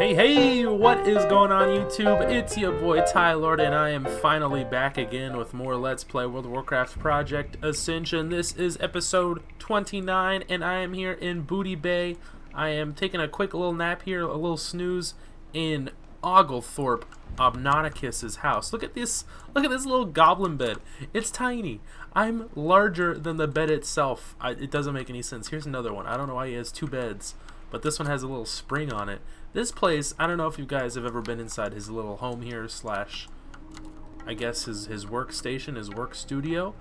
Hey, what is going on YouTube? It's your boy Tylord, and I am finally back again with more Let's Play World of Warcraft Project Ascension. This is episode 29, and I am here in Booty Bay. I am taking a quick little nap here, a little snooze in Oglethorpe Obnonicus's house. Look at this little goblin bed. It's tiny. I'm larger than the bed itself. It doesn't make any sense. Here's another one. I don't know why he has two beds, but this one has a little spring on it. This place, I don't know if you guys have ever been inside his little home here slash, I guess his workstation, his work studio.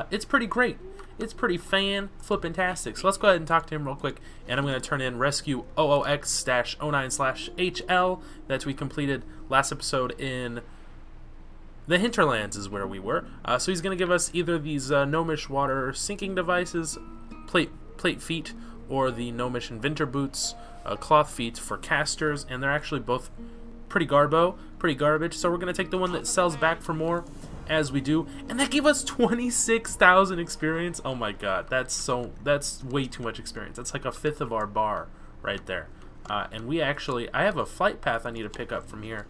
It's pretty great. It's pretty fan-flippin-tastic. So let's go ahead and talk to him real quick, and I'm going to turn in rescue OOX-09/HL that we completed last episode in the Hinterlands is where we were. So he's going to give us either these gnomish water sinking devices, plate feet, or the gnomish inventor boots, cloth feet for casters, and they're actually both pretty garbage. So we're going to take the one that sells back for more, as we do, and that gave us 26,000 experience. Oh my god, that's way too much experience. That's like a fifth of our bar right there. And I have a flight path I need to pick up from here,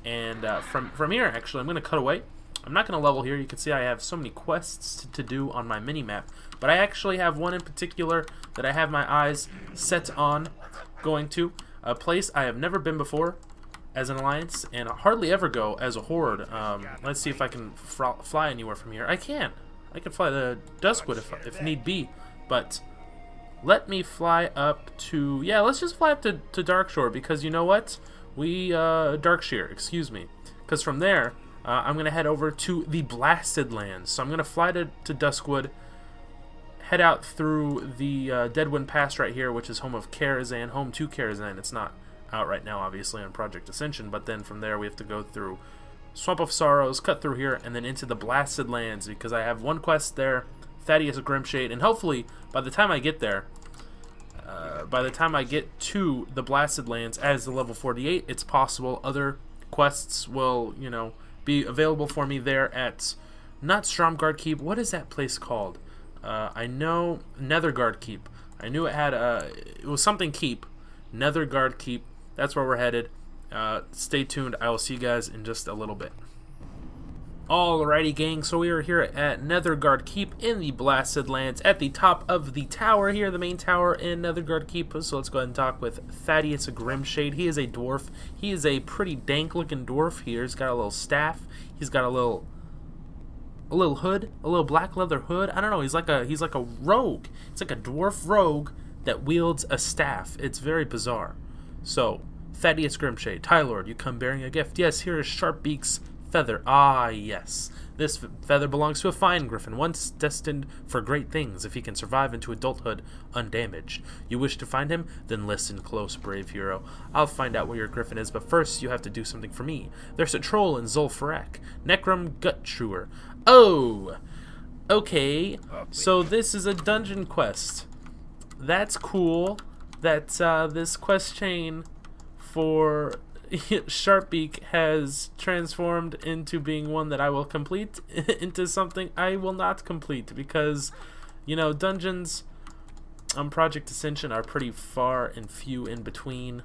and from here actually I'm going to cut away. I'm not going to level here. You can see I have so many quests to do on my mini-map, but I actually have one in particular that I have my eyes set on going to, a place I have never been before as an alliance and hardly ever go as a horde. Let's see if I can fly anywhere from here. I can fly to Duskwood if need be, but let me fly up to, yeah, let's just fly up to Darkshore, because you know what? Darkshire, excuse me, because from there I'm going to head over to the Blasted Lands. So I'm going to fly to Duskwood, head out through the Deadwind Pass right here, which is home to Karazhan. It's not out right now, obviously, on Project Ascension, but then from there we have to go through Swamp of Sorrows, cut through here, and then into the Blasted Lands, because I have one quest there, Thaddeus Grimshade, and hopefully by the time I get there, by the time I get to the Blasted Lands as the level 48, it's possible other quests will, be available for me there at, not Stromgarde Keep, what is that place called? I know Netherguard Keep. I knew it had it was something Keep, Netherguard Keep. That's where we're headed. Stay tuned. I will see you guys in just a little bit. Alrighty, gang. So we are here at Netherguard Keep in the Blasted Lands, at the top of the tower here, the main tower in Netherguard Keep. So let's go ahead and talk with Thaddeus Grimshade. He is a dwarf. He is a pretty dank-looking dwarf here. He's got a little staff. He's got a little hood, a little black leather hood. I don't know. He's like a rogue. It's like a dwarf rogue that wields a staff. It's very bizarre. So, Thaddeus Grimshade, Tylord, you come bearing a gift. Yes, here is Sharpbeak's feather. Ah, yes. This feather belongs to a fine griffin, once destined for great things if he can survive into adulthood undamaged. You wish to find him? Then listen close, brave hero. I'll find out where your griffin is, but first you have to do something for me. There's a troll in Zul'Farrak, Necrum Guttruer. Oh! Okay, so this is a dungeon quest. That's cool that this quest chain for Sharpbeak has transformed into being one that I will complete into something I will not complete, because, dungeons on Project Ascension are pretty far and few in between.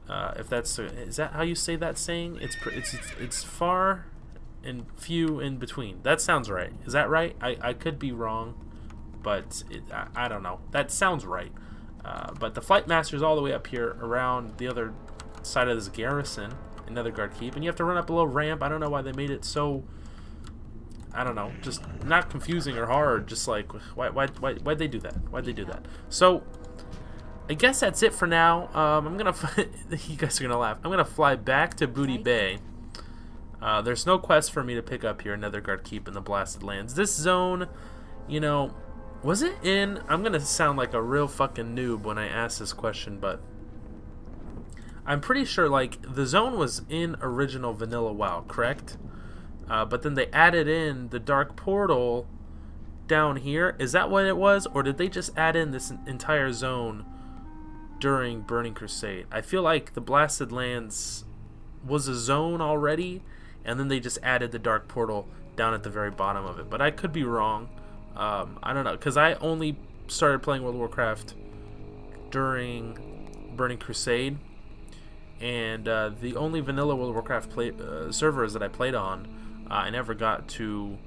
If that's, is that how you say that saying? It's far and few in between. That sounds right. Is that right? I could be wrong, but I don't know. That sounds right. But the Flight Master's all the way up here around the other side of this garrison in Netherguard Keep, and you have to run up a little ramp. I don't know why they made it so, I don't know, just not confusing or hard. Just like, why'd they do that? Why'd they do that? So, I guess that's it for now. I'm gonna, you guys are gonna laugh. I'm gonna fly back to Booty Bay. There's no quest for me to pick up here in Netherguard Keep in the Blasted Lands. This zone, was it in... I'm going to sound like a real fucking noob when I ask this question, but I'm pretty sure, the zone was in original Vanilla WoW, correct? But then they added in the Dark Portal down here. Is that what it was? Or did they just add in this entire zone during Burning Crusade? I feel like the Blasted Lands was a zone already, and then they just added the Dark Portal down at the very bottom of it. But I could be wrong. I don't know, because I only started playing World of Warcraft during Burning Crusade, and the only vanilla World of Warcraft servers that I played on, I never got to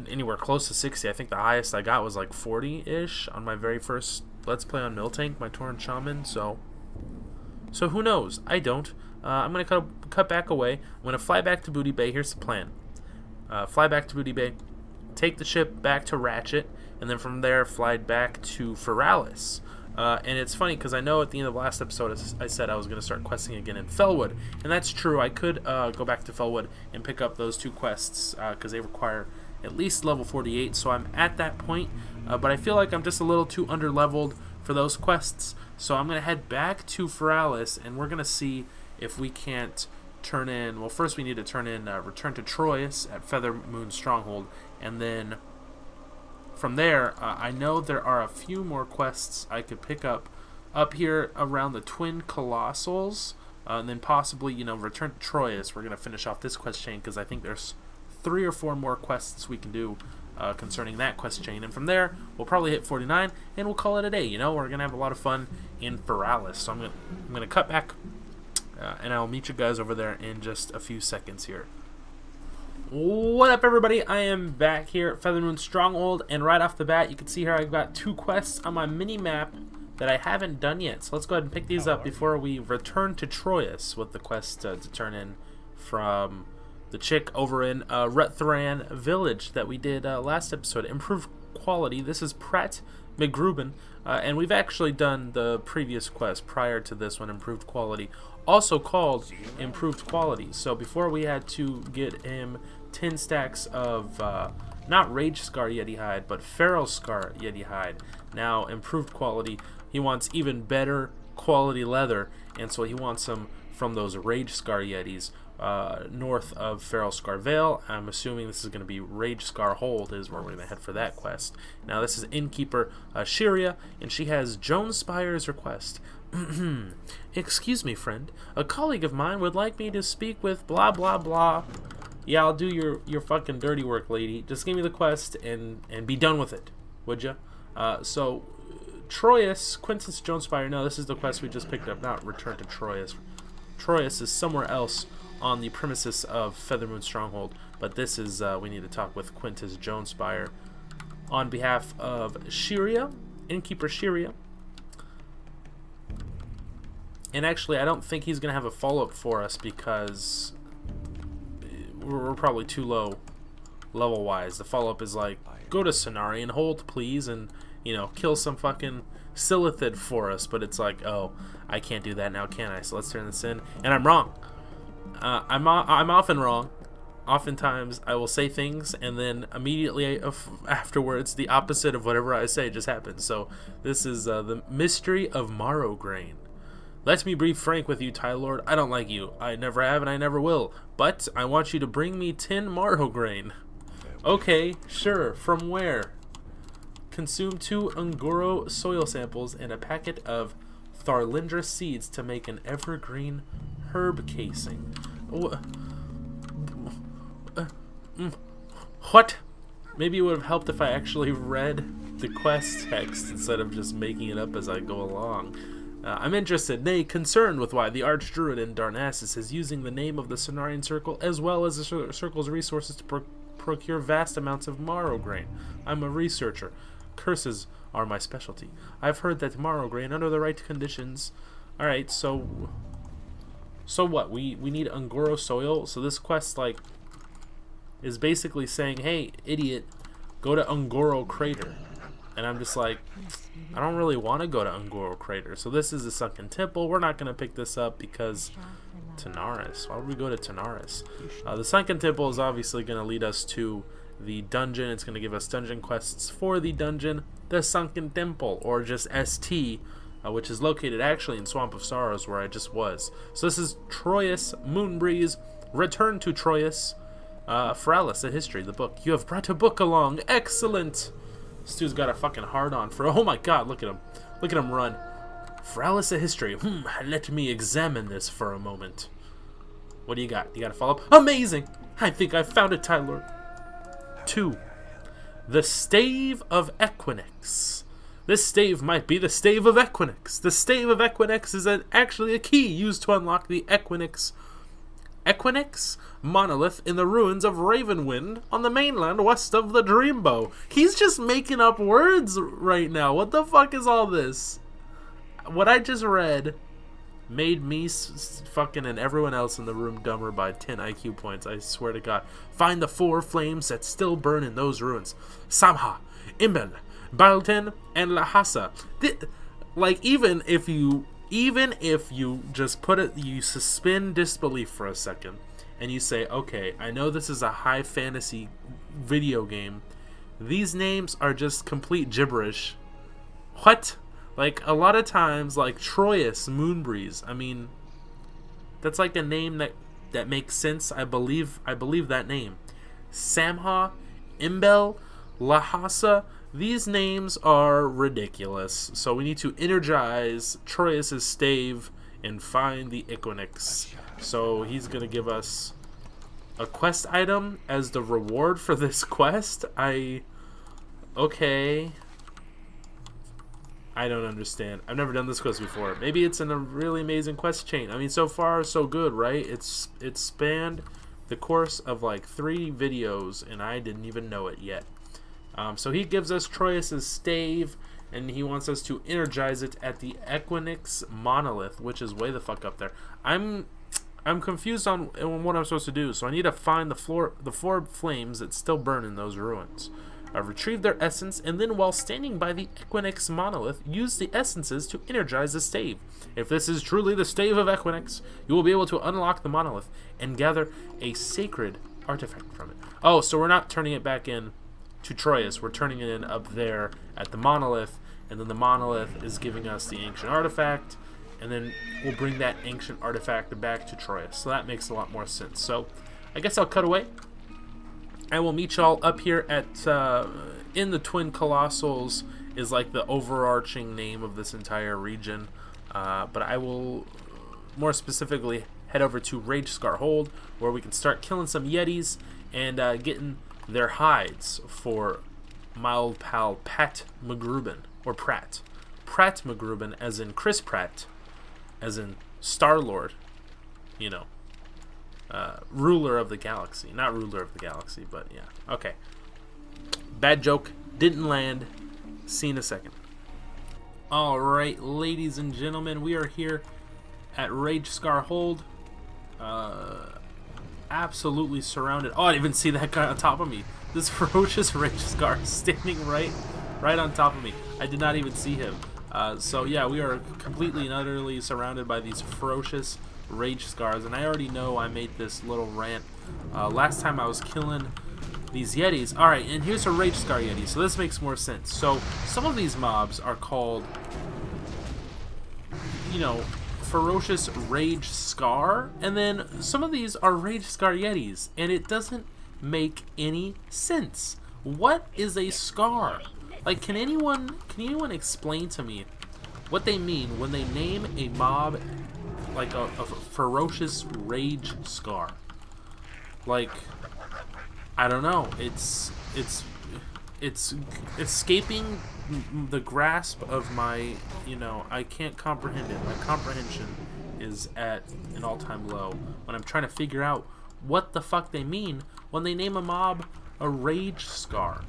anywhere close to 60. I think the highest I got was like 40-ish on my very first Let's Play on Miltank, my Tauren Shaman, so who knows? I don't. I'm going to cut back away. I'm going to fly back to Booty Bay. Here's the plan. Fly back to Booty Bay, take the ship back to Ratchet, and then from there fly back to Feralis. And it's funny because I know at the end of the last episode I said I was going to start questing again in Felwood, and that's true. I could go back to Felwood and pick up those 2 quests because they require at least level 48, so I'm at that point, but I feel like I'm just a little too underleveled for those quests, so I'm going to head back to Feralis, and we're going to see if we can't turn in, well, first we need to turn in Return to Troyes at Feathermoon Stronghold, and then from there, I know there are a few more quests I could pick up here around the Twin Colossals, and then possibly, Return to Troyes. We're going to finish off this quest chain because I think there's 3 or 4 more quests we can do concerning that quest chain, and from there we'll probably hit 49 and we'll call it a day. We're gonna have a lot of fun in Feralis, so I'm gonna cut back and I'll meet you guys over there in just a few seconds here. What up, everybody? I am back here at Feathermoon Stronghold, and right off the bat you can see here I've got 2 quests on my mini map that I haven't done yet, so let's go ahead and pick these up before we return to Troyes with the quest to turn in from the chick over in Rutthran Village that we did last episode. Improved quality. This is Pratt McGruben, and we've actually done the previous quest prior to this one, Improved Quality, also called Improved Quality. So before we had to get him 10 stacks of not Rage Scar Yeti hide, but Feral Scar Yeti hide. Now Improved Quality, he wants even better quality leather, and so he wants some from those Rage Scar Yetis north of Feral Scar Vale. I'm assuming this is going to be Rage Scar Hold is where we're going to head for that quest. Now this is Innkeeper Shiria, and she has Jones Spire's request. Excuse me, friend. A colleague of mine would like me to speak with blah blah blah. Yeah, I'll do your fucking dirty work, lady. Just give me the quest and be done with it, would ya? So Troyes, Quintus Jonespire. No, this is the quest we just picked up, not Return to Troyes. Troyes is somewhere else on the premises of Feathermoon Stronghold, but this is, we need to talk with Quintus Jonespire on behalf of Shiria, Innkeeper Shiria. And actually, I don't think he's going to have a follow-up for us because we're probably too low level-wise. The follow-up is like, go to Cenarian Hold, please, and, kill some fucking Silithid for us. But it's like, oh, I can't do that now, can I? So let's turn this in. And I'm wrong. I'm often wrong. Oftentimes, I will say things, and then immediately afterwards, the opposite of whatever I say just happens. So this is the mystery of Morrow Grain. Let me be frank with you, Time Lord. I don't like you. I never have and I never will. But I want you to bring me 10 Morrow Grain. Okay, sure. From where? Consume 2 Ungoro soil samples and a packet of Tharlindra seeds to make an evergreen herb casing. What? Maybe it would have helped if I actually read the quest text instead of just making it up as I go along. I'm interested, nay, concerned with why the Archdruid in Darnassus is using the name of the Cenarian Circle as well as the Circle's resources to procure vast amounts of Morrow Grain. I'm a researcher. Curses are my specialty. I've heard that Morrow Grain, under the right conditions... Alright, so what? We need Ungoro soil? So this quest, like, is basically saying, hey, idiot, go to Ungoro Crater. And I'm just like, I don't really want to go to Ungoro Crater. So this is the Sunken Temple. We're not going to pick this up because Tanaris. Why would we go to Tanaris? The Sunken Temple is obviously going to lead us to the dungeon. It's going to give us dungeon quests for the dungeon, the Sunken Temple, or just ST, which is located actually in Swamp of Sorrows, where I just was. So this is Troyes, Moonbreeze, Return to Troyes, Feralis, a history, the book. You have brought a book along. Excellent. This dude's got a fucking hard-on for... Oh my god, look at him. Look at him run. Feralis, a history. Let me examine this for a moment. What do you got? You got a follow-up? Amazing! I think I found it, Tyler. 2. The Stave of Equinix. This stave might be the Stave of Equinix. The Stave of Equinix is actually a key used to unlock the Equinix Monolith in the ruins of Ravenwind on the mainland west of the Dreambow. He's just making up words right now. What the fuck is all this? What I just read made me fucking and everyone else in the room dumber by 10 IQ points. I swear to God. Find the 4 flames that still burn in those ruins. Samha, Imbel, Balten, and Lhasa. Like, even if you just put it, you suspend disbelief for a second, and you say, okay, I know this is a high fantasy video game. These names are just complete gibberish. What? Like, a lot of times, like Troyus, Moonbreeze, I mean, that's like a name that makes sense. I believe that name. Samha, Imbel, Lhasa, these names are ridiculous. So we need to energize Troyus' stave and find the Equinix. So he's going to give us a quest item as the reward for this quest. Okay. I don't understand. I've never done this quest before. Maybe it's in a really amazing quest chain. I mean, so far, so good, right? It's spanned the course of like 3 videos, and I didn't even know it yet. So he gives us Troyus' stave, and he wants us to energize it at the Equinix Monolith, which is way the fuck up there. I'm confused on what I'm supposed to do, so I need to find the 4 flames that still burn in those ruins. Retrieve their essence, and then while standing by the Equinix Monolith, use the essences to energize the stave. If this is truly the Stave of Equinix, you will be able to unlock the monolith and gather a sacred artifact from it. Oh, so we're not turning it back in to Troyus, we're turning it in up there at the monolith, and then the monolith is giving us the ancient artifact, and then we'll bring that ancient artifact back to Troyus. So that makes a lot more sense. So I guess I'll cut away. I will meet y'all up here at in the Twin Colossals is like the overarching name of this entire region, but I will more specifically head over to Rage Scar Hold, where we can start killing some yetis and getting their hides for my old pal Pat McGruben, or Pratt McGruben, as in Chris Pratt, as in Star-Lord, you know. Ruler of the galaxy. Not ruler of the galaxy, but yeah. Okay. Bad joke. Didn't land. See you in a second. Alright, ladies and gentlemen, we are here at Rage Scar Hold. Absolutely surrounded. Oh, I didn't even see that guy on top of me. This ferocious Rage Scar standing right on top of me. I did not even see him. So yeah, we are completely and utterly surrounded by these ferocious Rage Scars, and I already know I made this little rant last time I was killing these yetis. Alright, and here's a Rage Scar yeti, so this makes more sense. So some of these mobs are called, you know, ferocious Rage Scar, and then some of these are Rage Scar yetis, and it doesn't make any sense. What is a scar? Like, can anyone explain to me what they mean when they name a mob like a ferocious Rage Scar? Like, I don't know. It's escaping the grasp of my, you know, I can't comprehend it. My comprehension is at an all-time low when I'm trying to figure out what the fuck they mean when they name a mob a Rage Scar.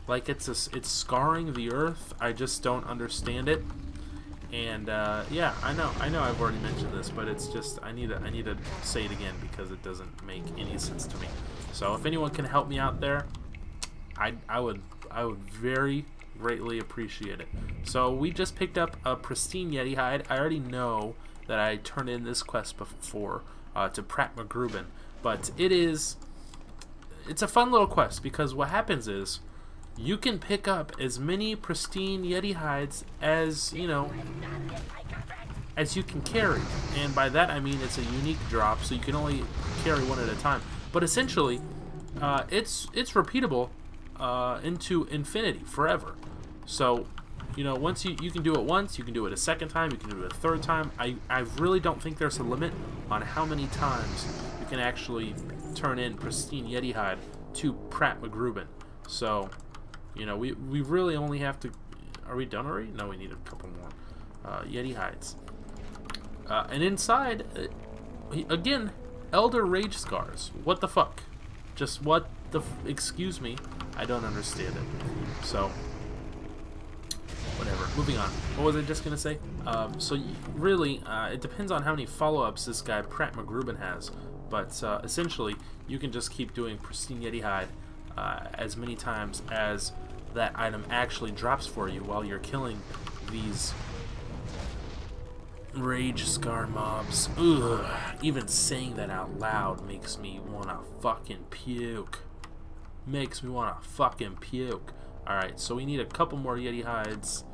Like, it's scarring the earth. I just don't understand it. And yeah, I know I've already mentioned this, but it's just I need to say it again because it doesn't make any sense to me. So if anyone can help me out there, I would very greatly appreciate it. So we just picked up a pristine yeti hide. I already know that I turned in this quest before to Pratt McGruben, but it's a fun little quest because what happens is you can pick up as many pristine yeti hides as, you know, as you can carry. And by that I mean it's a unique drop, so you can only carry one at a time. But essentially, it's repeatable into infinity, forever. So, you know, once you can do it once, you can do it a second time, you can do it a third time. I really don't think there's a limit on how many times you can actually turn in pristine yeti hide to Pratt McGruben. So, you know, we really only have to Are we done already? No, we need a couple more. Yeti hides. And inside, again, Elder Rage Scars. What the fuck? Just what the excuse me. I don't understand it. So, whatever. Moving on. What was I just going to say? Really, it depends on how many follow-ups this guy, Pratt McGruben, has. But essentially, you can just keep doing Pristine Yeti Hide as many times as that item actually drops for you while you're killing these Rage Scar mobs. Ugh. Even saying that out loud makes me wanna fucking puke. Makes me wanna fucking puke. Alright, so we need a couple more Yeti hides.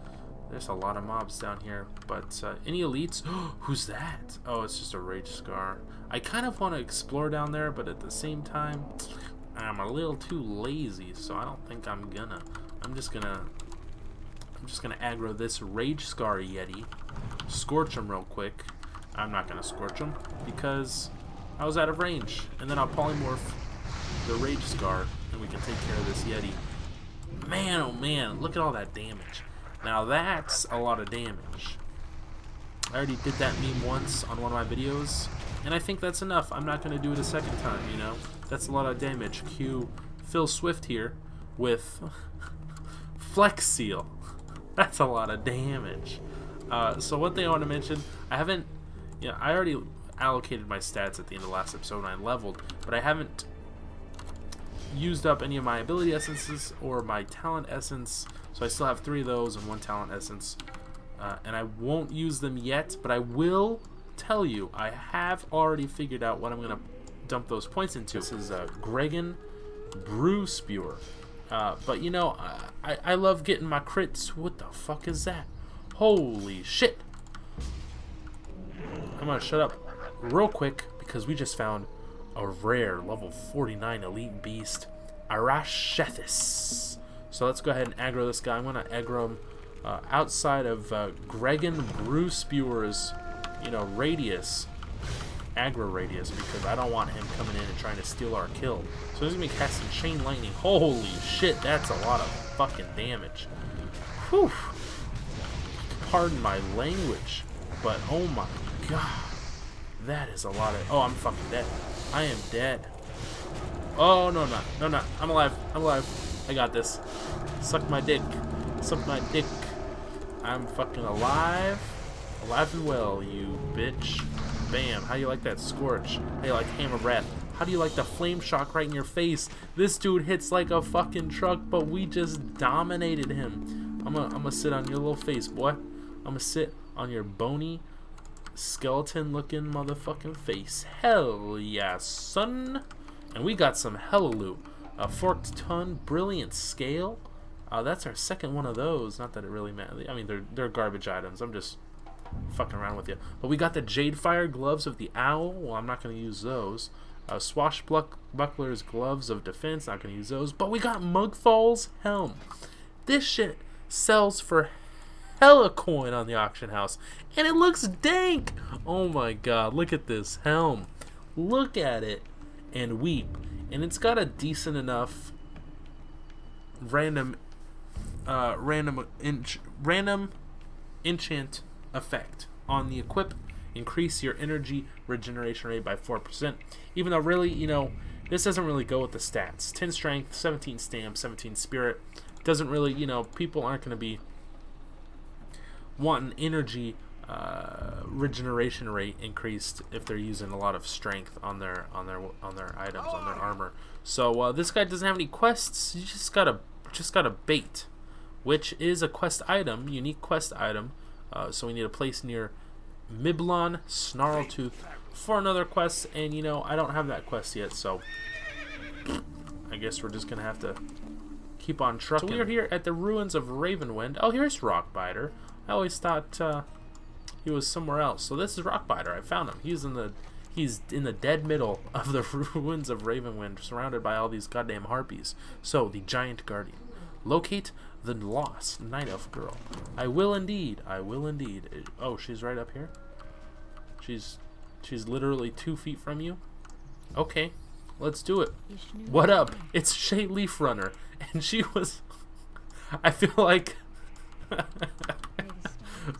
There's a lot of mobs down here, but any elites? Who's that? Oh, it's just a Rage Scar. I kind of want to explore down there, but at the same time, I'm a little too lazy, so I don't think I'm gonna. I'm just gonna aggro this Rage Scar Yeti, scorch him real quick. I'm not gonna scorch him because I was out of range, and then I'll polymorph the Rage Scar, and we can take care of this Yeti. Man, oh man, look at all that damage. Now that's a lot of damage. I already did that meme once on one of my videos, and I think that's enough. I'm not going to do it a second time, you know? That's a lot of damage. Cue Phil Swift here with Flex Seal. That's a lot of damage. So one thing I want to mention, I already allocated my stats at the end of last episode when I leveled, but I haven't used up any of my ability essences or my talent essence, so I still have 3 of those and 1 talent essence, and I won't use them yet, but I will tell you I have already figured out what I'm going to dump those points into. This is Gregan Brew Spewer, but you know, I love getting my crits. What the fuck is that? Holy shit. I'm going to shut up real quick because we just found a rare level 49 elite beast, Arash-ethis. So let's go ahead and aggro this guy. I'm going to aggro him outside of Gregan Brew Spewer's, you know, radius, aggro radius, because I don't want him coming in and trying to steal our kill. So he's going to be casting Chain Lightning. Holy shit, that's a lot of fucking damage. Whew. Pardon my language, but oh my god, that is a lot of... Oh, I'm fucking dead. I am dead. Oh, no, no, no, no. I'm alive. I'm alive. I got this. Suck my dick. Suck my dick. I'm fucking alive. Alive and well, you bitch. Bam. How do you like that scorch? How do you like hammer breath? How do you like the flame shock right in your face? This dude hits like a fucking truck, but we just dominated him. I'm gonna sit on your little face, boy. I'm gonna sit on your bony, skeleton-looking motherfucking face. Hell yeah, son. And we got some hella loot. A forked tongue, brilliant scale. That's our second one of those. Not that it really matters. I mean, they're garbage items. I'm just fucking around with you. But we got the Jade Fire Gloves of the Owl. Well, I'm not going to use those. Swashbuckler's Gloves of Defense. Not going to use those. But we got Mugfall's Helm. This shit sells for hella coin on the auction house. And it looks dank. Oh my god. Look at this helm. Look at it. And weep. And it's got a decent enough random enchant effect on the equip. Increase your energy regeneration rate by 4%. Even though really, you know, this doesn't really go with the stats. 10 strength, 17 stamp, 17 spirit. Doesn't really, you know, people aren't going to be wanting energy regeneration rate increased if they're using a lot of strength on their items, on their armor. So this guy doesn't have any quests. You just got a bait, which is a quest item, unique quest item. So we need a place near Miblon Snarltooth for another quest, and you know, I don't have that quest yet, so I guess we're just gonna have to keep on trucking. So we are here at the ruins of Ravenwind. Oh, here's Rockbiter. I always thought he was somewhere else. So this is Rockbiter. I found him. He's in the dead middle of the ruins of Ravenwind, surrounded by all these goddamn harpies. So the giant guardian. Locate the lost Night Elf girl. I will indeed. I will indeed. Oh, she's right up here. She's literally 2 feet from you. Okay, let's do it. What up? It's Shay Leaf Runner, and she was. I feel like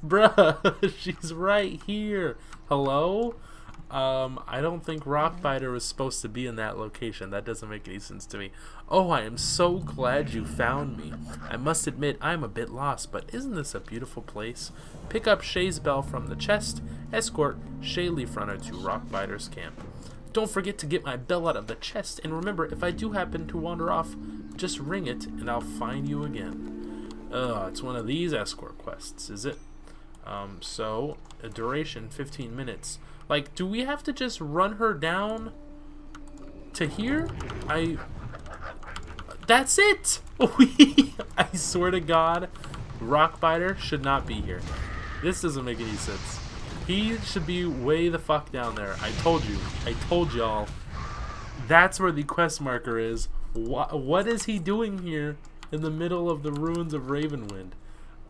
Bruh, she's right here. Hello? I don't think Rockbiter was supposed to be in that location. That doesn't make any sense to me. Oh, I am so glad you found me. I must admit, I'm a bit lost, but isn't this a beautiful place? Pick up Shay's bell from the chest. Escort Shay Leafrunner to Rockbiter's camp. Don't forget to get my bell out of the chest, and remember, if I do happen to wander off, just ring it, and I'll find you again. It's one of these escort quests, is it? So, a duration, 15 minutes. Like, do we have to just run her down to here? That's it! I swear to God, Rockbiter should not be here. This doesn't make any sense. He should be way the fuck down there. I told you. I told y'all. That's where the quest marker is. What is he doing here in the middle of the ruins of Ravenwind?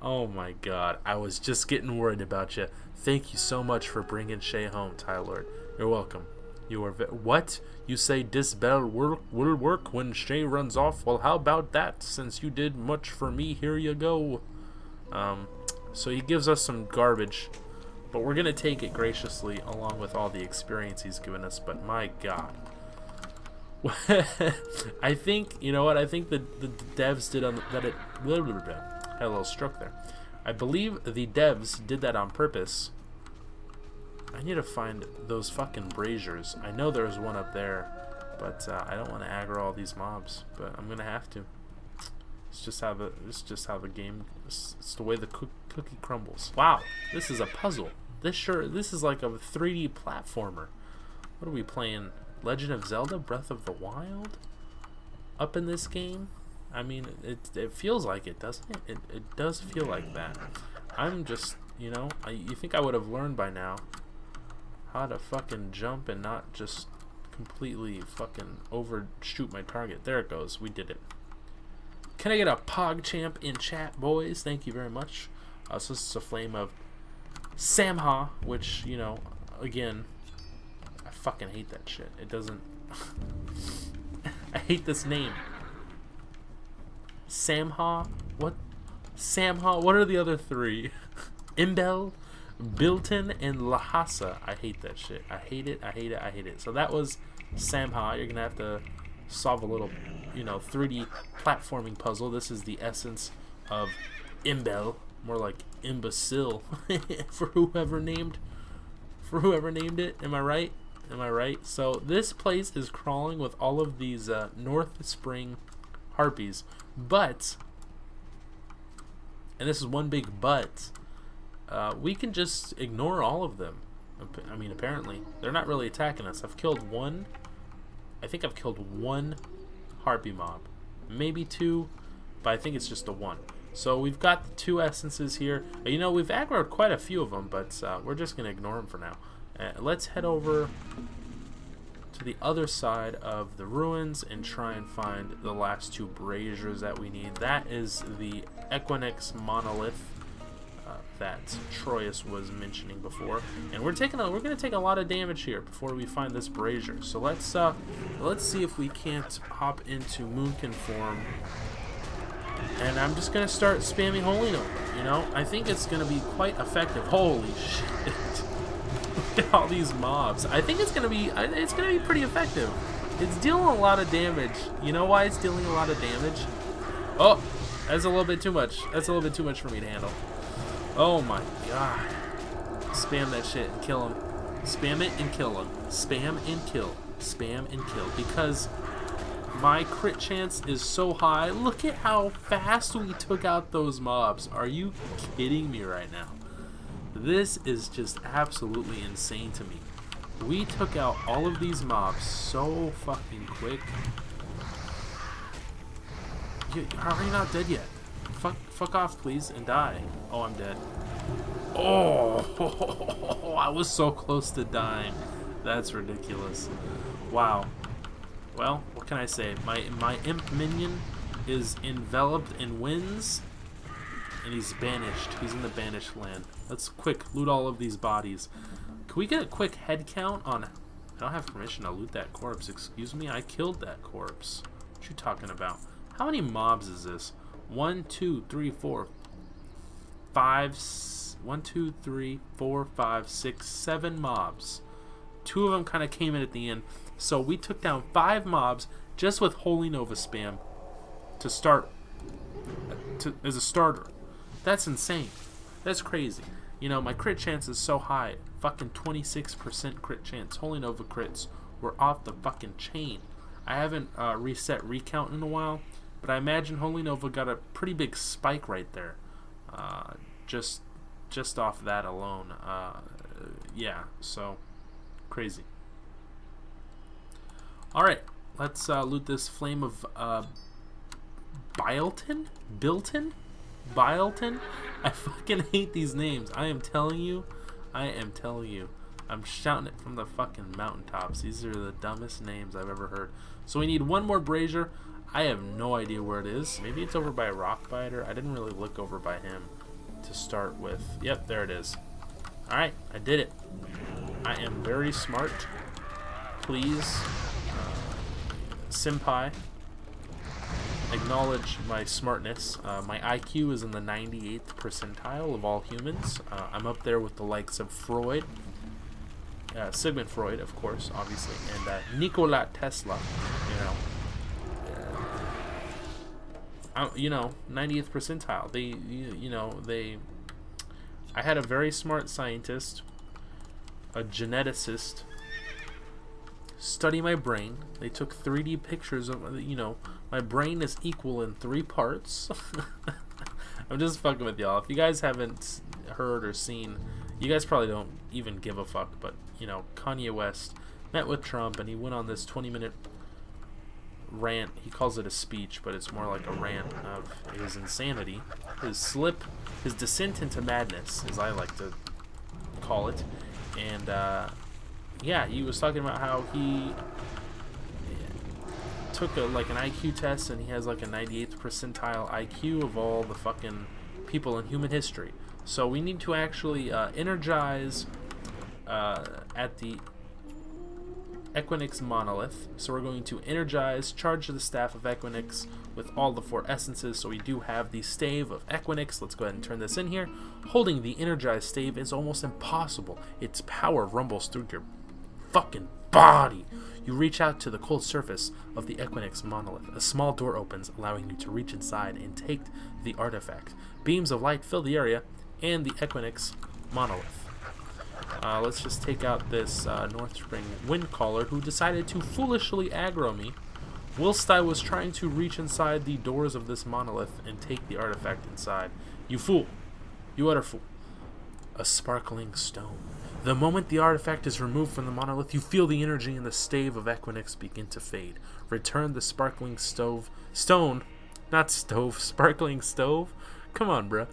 Oh my God. I was just getting worried about you. Thank you so much for bringing Shay home, Tylord. You're welcome. You are what? You say this bell will work when Shay runs off? Well, how about that? Since you did much for me, here you go. So he gives us some garbage, but we're going to take it graciously along with all the experience he's given us. But my God. I think, you know what? I think the devs did on that. It had a little stroke there. I believe the devs did that on purpose. I need to find those fucking braziers. I know there's one up there, but I don't want to aggro all these mobs. But I'm gonna have to. It's just how the game. It's the way the cookie crumbles. Wow, this is a puzzle. This is like a 3D platformer. What are we playing? Legend of Zelda: Breath of the Wild? Up in this game? I mean, it feels like it, doesn't it? It does feel like that. I'm just, you know, you think I would have learned by now how to fucking jump and not just completely fucking overshoot my target. There it goes. We did it. Can I get a PogChamp in chat, boys? Thank you very much. So this is a flame of Samha, which, you know, again, I fucking hate that shit. It doesn't... I hate this name. Samha? What? Samha? What are the other three? Imbel, Bilton, and Lhasa. I hate that shit. I hate it. I hate it. I hate it. So that was Samha. You're gonna have to solve a little, you know, 3D platforming puzzle. This is the essence of Imbel. More like imbecile for whoever named it. Am I right? Am I right? So this place is crawling with all of these North Spring harpies, but, and this is one big but, we can just ignore all of them. I mean, apparently they're not really attacking us. I've killed one. I think I've killed one harpy mob, maybe two, but I think it's just the one. So we've got the 2 essences here. You know, we've aggroed quite a few of them, but we're just gonna ignore them for now. Let's head over to the other side of the ruins and try and find the last 2 braziers that we need. That is the Equinix Monolith that Troyus was mentioning before, and we're gonna take a lot of damage here before we find this brazier. So let's see if we can't hop into Moonkin form, and I'm just gonna start spamming Holy Nova. You know, I think it's gonna be quite effective. Holy shit! Look at all these mobs. I think it's gonna be pretty effective. It's dealing a lot of damage. You know why it's dealing a lot of damage? Oh, that's a little bit too much. That's a little bit too much for me to handle. Oh my God. Spam that shit and kill him. Spam it and kill him. Spam and kill. Spam and kill. Because my crit chance is so high. Look at how fast we took out those mobs. Are you kidding me right now? This is just absolutely insane to me. We took out all of these mobs so fucking quick. How are you not dead yet? Fuck off, please, and die. Oh, I'm dead. Oh, I was so close to dying. That's ridiculous. Wow. Well, what can I say? My imp minion is enveloped in winds, and he's banished. He's in the banished land. Let's quick loot all of these bodies. Can we get a quick head count on... I don't have permission to loot that corpse. Excuse me? I killed that corpse. What you talking about? How many mobs is this? 1, 2, 3, 4, 1, 2, 3, 4, 5, 6, 7 mobs. 2 of them kind of came in at the end. So we took down 5 mobs just with Holy Nova spam to start as a starter. That's insane. That's crazy. You know, my crit chance is so high. Fucking 26% crit chance. Holy Nova crits were off the fucking chain. I haven't reset recount in a while, but I imagine Holy Nova got a pretty big spike right there. Just off that alone. Yeah, so crazy. Alright, let's loot this Flame of Bilton? Bilton? I fucking hate these names. I am telling you. I'm shouting it from the fucking mountaintops. These are the dumbest names I've ever heard. So we need one more brazier. I have no idea where it is. Maybe it's over by Rockbiter. I didn't really look over by him to start with. Yep, there it is. Alright, I did it. I am very smart. Please, senpai, acknowledge my smartness. My IQ is in the 98th percentile of all humans. I'm up there with the likes of Freud, Sigmund Freud, of course, obviously, and Nikola Tesla. You know, 90th percentile. I had a very smart scientist, a geneticist, study my brain. They took 3D pictures of, my brain is equal in 3 parts. I'm just fucking with y'all. If you guys haven't heard or seen, you guys probably don't even give a fuck, but, Kanye West met with Trump and he went on this 20-minute rant. He calls it a speech, but it's more like a rant of his insanity, his descent into madness, as I like to call it. And yeah, he was talking about how he took an IQ test and he has like a 98th percentile IQ of all the fucking people in human history. So we need to actually energize at the Equinix Monolith. So we're going to energize, charge the Stave of Equinix with all the 4 essences. So we do have the Stave of Equinix. Let's go ahead and turn this in here. Holding the energized stave is almost impossible. Its power rumbles through your fucking body. You reach out to the cold surface of the Equinix Monolith. A small door opens, allowing you to reach inside and take the artifact. Beams of light fill the area and the Equinix Monolith. Let's just take out this North Spring Windcaller, who decided to foolishly aggro me whilst I was trying to reach inside the doors of this monolith and take the artifact inside. You fool. You utter fool. A sparkling stone. The moment the artifact is removed from the monolith, you feel the energy in the Stave of Equinix begin to fade. Return the sparkling stone. Sparkling stove? Come on, bruh.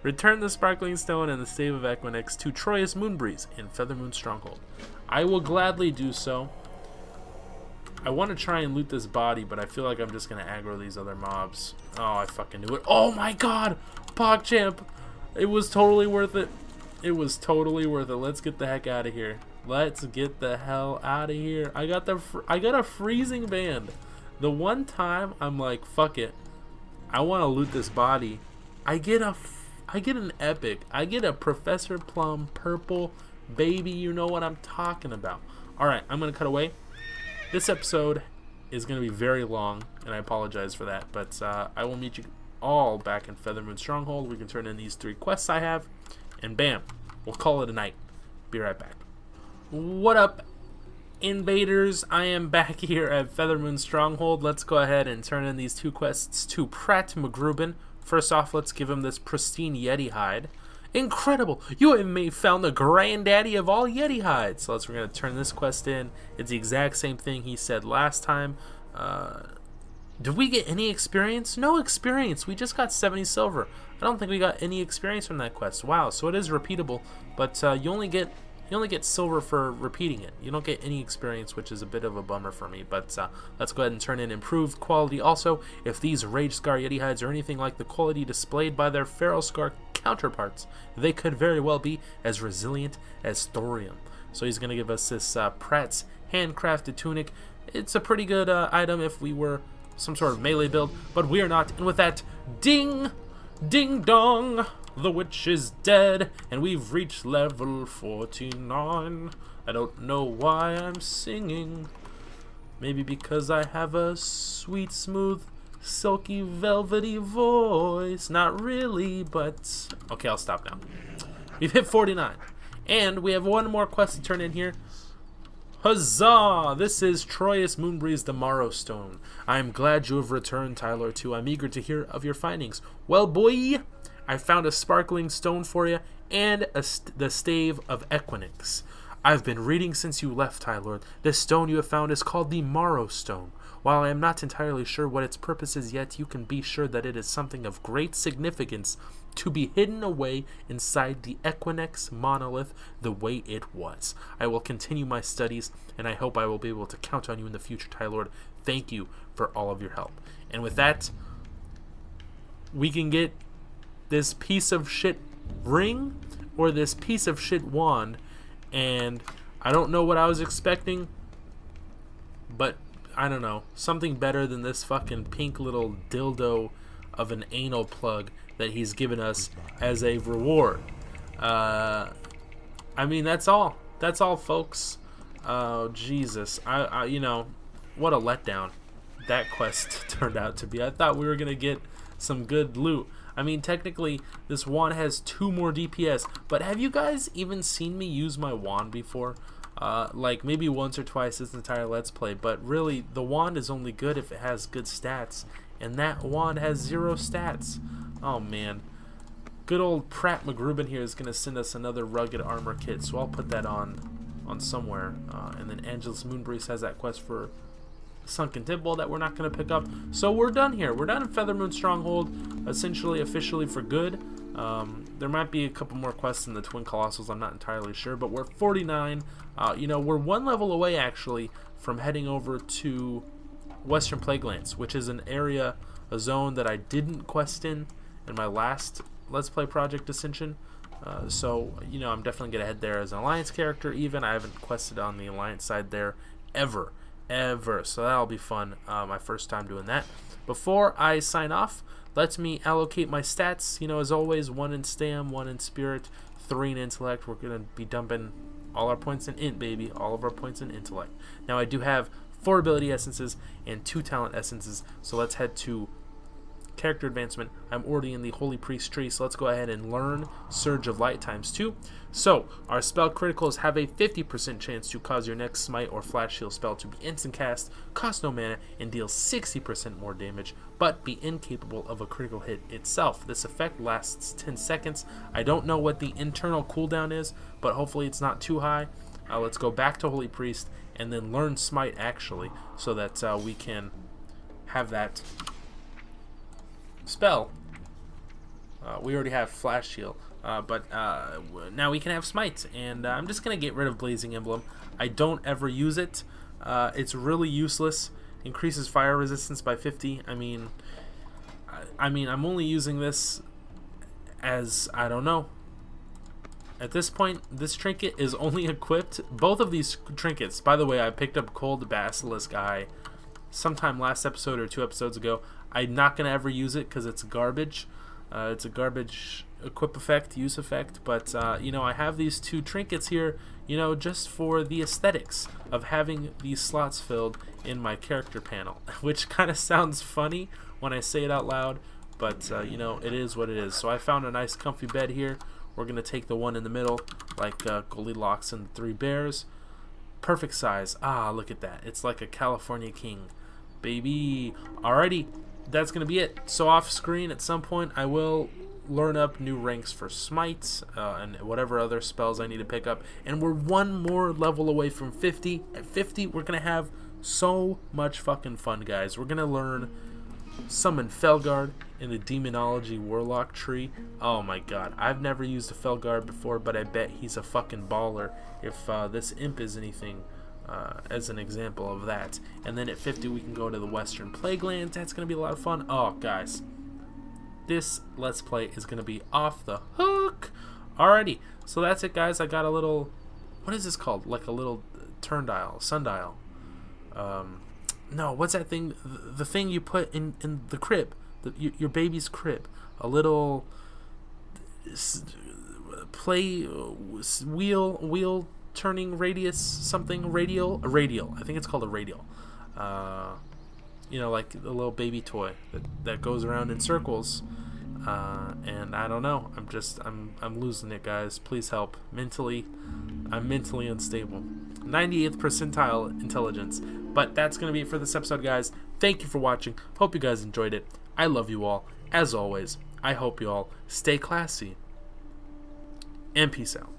Return the sparkling stone and the Stave of Equinix to Troyus Moonbreeze in Feathermoon Stronghold. I will gladly do so. I want to try and loot this body, but I feel like I'm just going to aggro these other mobs. Oh, I fucking knew it. Oh my god! PogChamp! It was totally worth it. It was totally worth it. Let's get the heck out of here. Let's get the hell out of here. I got a freezing band. The one time I'm like, fuck it. I want to loot this body. I get an epic. I get a Professor Plum purple baby. You know what I'm talking about. Alright, I'm going to cut away. This episode is going to be very long, and I apologize for that. But I will meet you all back in Feathermoon Stronghold. We can turn in these 3 quests I have. And bam, we'll call it a night. Be right back. What up, invaders? I am back here at Feathermoon Stronghold. Let's go ahead and turn in these 2 quests to Pratt McGruben. First off, let's give him this pristine Yeti hide. Incredible! You have found the granddaddy of all Yeti hides. So we're going to turn this quest in. It's the exact same thing he said last time. Did we get any experience? No experience. We just got 70 silver. I don't think we got any experience from that quest. Wow, so it is repeatable, but you only get silver for repeating it. You don't get any experience, which is a bit of a bummer for me. But let's go ahead and turn in improved quality. Also, if these Rage Scar Yeti hides are anything like the quality displayed by their Feral Scar counterparts, they could very well be as resilient as thorium. So he's going to give us this Pratt's handcrafted tunic. It's a pretty good item if we were some sort of melee build, but we are not. And with that, ding dong, The witch is dead, and we've reached level 49. I don't know why I'm singing. Maybe because I have a sweet, smooth, silky, velvety voice. Not really, but... Okay, I'll stop now. We've hit 49. And we have one more quest to turn in here. Huzzah! This is Troyus Moonbreeze the Morrow Stone. I am glad you have returned, Tyler 2. I'm eager to hear of your findings. Well, boy, I found a sparkling stone for you and the Stave of Equinix. I've been reading since you left, Tylord. This stone you have found is called the Morrow Stone. While I am not entirely sure what its purpose is yet, you can be sure that it is something of great significance to be hidden away inside the Equinix Monolith the way it was. I will continue my studies, and I hope I will be able to count on you in the future, Tylord. Thank you for all of your help. And with that, we can get this piece of shit ring or this piece of shit wand, and I don't know what I was expecting, but I don't know, something better than this fucking pink little dildo of an anal plug that he's given us as a reward. I mean, that's all. That's all, folks. Oh, Jesus. I you know, what a letdown that quest turned out to be. I thought we were going to get some good loot. I mean, technically, this wand has 2 more DPS, but have you guys even seen me use my wand before? Like, maybe once or twice this entire Let's Play, but really, the wand is only good if it has good stats, and that wand has 0 stats. Oh, man. Good old Pratt McGruben here is going to send us another rugged armor kit, so I'll put that on somewhere. And then Angelus Moonbreeze has that quest for Sunken Temple that we're not going to pick up. So we're done here. We're done in Feathermoon Stronghold, essentially, officially for good. There might be a couple more quests in the Twin Colossals, I'm not entirely sure, but we're 49. You know, we're 1 level away, actually, from heading over to Western Plaguelands, which is an area, a zone that I didn't quest in my last Let's Play project Ascension. So, you know, I'm definitely going to head there as an Alliance character, even. I haven't quested on the Alliance side there ever. So that'll be fun, my first time doing that. Before I sign off, let me allocate my stats. You know, as always, 1 in Stam, 1 in Spirit, 3 in Intellect. We're going to be dumping all our points in Int, baby. All of our points in Intellect. Now, I do have 4 ability essences and 2 talent essences, so let's head to character advancement. I'm already in the Holy Priest tree, so let's go ahead and learn Surge of Light ×2. So, our spell criticals have a 50% chance to cause your next smite or flash heal spell to be instant cast, cost no mana, and deal 60% more damage, but be incapable of a critical hit itself. This effect lasts 10 seconds. I don't know what the internal cooldown is, but hopefully it's not too high. Let's go back to Holy Priest and then learn Smite, actually, so that we can have that spell. We already have Flash Heal, but now we can have Smite, and I'm just going to get rid of Blazing Emblem. I don't ever use it. It's really useless. Increases fire resistance by 50. I mean, I'm only using this as, I don't know. At this point, this trinket is only equipped. Both of these trinkets, by the way, I picked up Cold Basilisk Eye sometime last episode or 2 episodes ago. I'm not going to ever use it because it's garbage. It's a garbage equip effect, use effect. But, you know, I have these 2 trinkets here, you know, just for the aesthetics of having these slots filled in my character panel. Which kind of sounds funny when I say it out loud. But, you know, it is what it is. So I found a nice comfy bed here. We're going to take the one in the middle, like Goldilocks and the 3 Bears. Perfect size. Ah, look at that. It's like a California king. Baby. Alrighty. That's going to be it. So off screen at some point I will learn up new ranks for Smites and whatever other spells I need to pick up. And we're 1 more level away from 50. At 50 we're going to have so much fucking fun, guys. We're going to learn Summon Felguard in the Demonology Warlock tree. Oh my god. I've never used a Felguard before, but I bet he's a fucking baller if this imp is anything as an example of that. And then at 50 we can go to the Western Plaguelands. That's going to be a lot of fun. Oh, guys. This Let's Play is going to be off the hook. Alrighty. So that's it, guys. I got a little... What is this called? Like a little sundial. No, what's that thing? The thing you put in the crib. Your baby's crib. A little... play wheel turning radius something radial. I think it's called a radial. You know, like a little baby toy that goes around in circles. And I don't know. I'm losing it, guys. Please help. I'm mentally unstable. 98th percentile intelligence. But that's gonna be it for this episode, guys. Thank you for watching. Hope you guys enjoyed it. I love you all. As always, I hope you all stay classy. And peace out.